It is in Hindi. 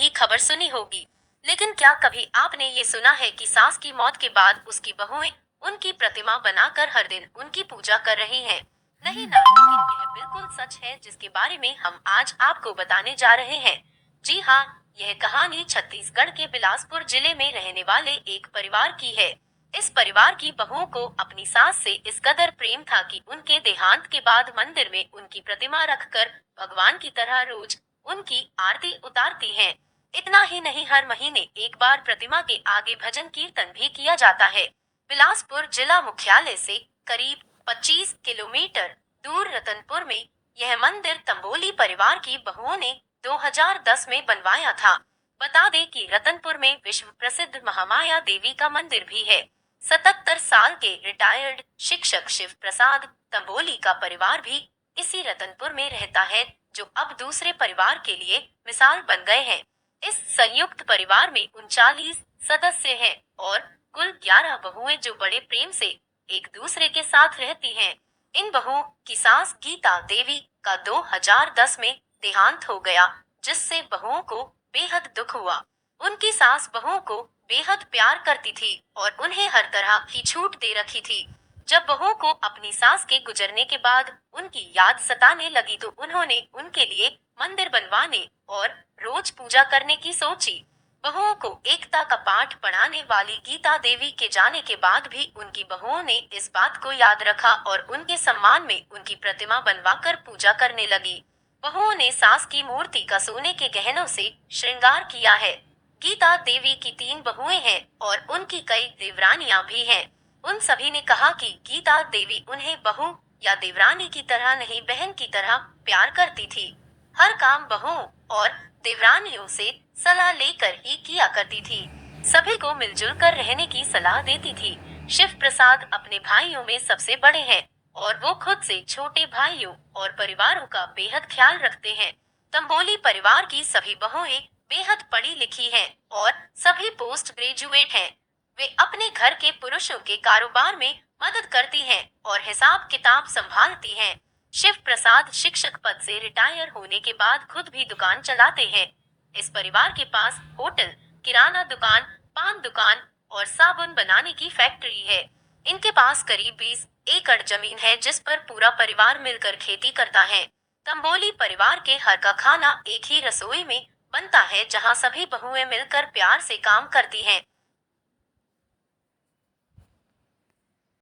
ही खबर सुनी होगी, लेकिन क्या कभी आपने ये सुना है कि सास की मौत के बाद उसकी बहुएं उनकी प्रतिमा बनाकर हर दिन उनकी पूजा कर रही हैं? नहीं ना, लेकिन यह बिल्कुल सच है जिसके बारे में हम आज आपको बताने जा रहे हैं। जी हाँ, यह कहानी छत्तीसगढ़ के बिलासपुर जिले में रहने वाले एक परिवार की है। इस परिवार की बहुओं को अपनी सास से इस कदर प्रेम था कि उनके देहांत के बाद मंदिर में उनकी प्रतिमा रखकर भगवान की तरह रोज उनकी आरती उतारती हैं। इतना ही नहीं, हर महीने एक बार प्रतिमा के आगे भजन कीर्तन भी किया जाता है। बिलासपुर जिला मुख्यालय से करीब 25 किलोमीटर दूर रतनपुर में यह मंदिर तंबोली परिवार की बहुओं ने 2010 में बनवाया था। बता दें कि रतनपुर में विश्व प्रसिद्ध महामाया देवी का मंदिर भी है। 77 साल के रिटायर्ड शिक्षक शिव प्रसाद तंबोली का परिवार भी इसी रतनपुर में रहता है, जो अब दूसरे परिवार के लिए मिसाल बन गए हैं। इस संयुक्त परिवार में 39 सदस्य हैं और कुल 11 बहुएं जो बड़े प्रेम से एक दूसरे के साथ रहती हैं। इन बहुओं की सास गीता देवी का 2010 में देहांत हो गया, जिससे बहुओं को बेहद दुख हुआ। उनकी सास बहुओं को बेहद प्यार करती थी और उन्हें हर तरह की छूट दे रखी थी। जब बहुओं को अपनी सास के गुजरने के बाद उनकी याद सताने लगी तो उन्होंने उनके लिए मंदिर बनवाने और रोज पूजा करने की सोची। बहुओं को एकता का पाठ पढ़ाने वाली गीता देवी के जाने के बाद भी उनकी बहुओं ने इस बात को याद रखा और उनके सम्मान में उनकी प्रतिमा बनवाकर पूजा करने लगी। बहुओं ने सास की मूर्ति का सोने के गहनों से श्रृंगार किया है। गीता देवी की 3 बहुएं हैं और उनकी कई देवरानियां भी हैं। उन सभी ने कहा कि गीता देवी उन्हें बहू या देवरानी की तरह नहीं, बहन की तरह प्यार करती थी। हर काम बहुओं और देवरानियों से सलाह लेकर ही किया करती थी। सभी को मिलजुल कर रहने की सलाह देती थी। शिव प्रसाद अपने भाइयों में सबसे बड़े हैं और वो खुद से छोटे भाइयों और परिवारों का बेहद ख्याल रखते हैं। तंबोली परिवार की सभी बहुएं बेहद पढ़ी लिखी हैं और सभी पोस्ट ग्रेजुएट हैं। वे अपने घर के पुरुषों के कारोबार में मदद करती हैं और हिसाब किताब संभालती हैं। शिव प्रसाद शिक्षक पद से रिटायर होने के बाद खुद भी दुकान चलाते हैं। इस परिवार के पास होटल, किराना दुकान, पान दुकान और साबुन बनाने की फैक्ट्री है। इनके पास करीब 20 एकड़ जमीन है जिस पर पूरा परिवार मिलकर खेती करता है। तंबोली परिवार के हर का खाना एक ही रसोई में बनता है, जहां सभी बहुएं मिलकर प्यार से काम करती हैं।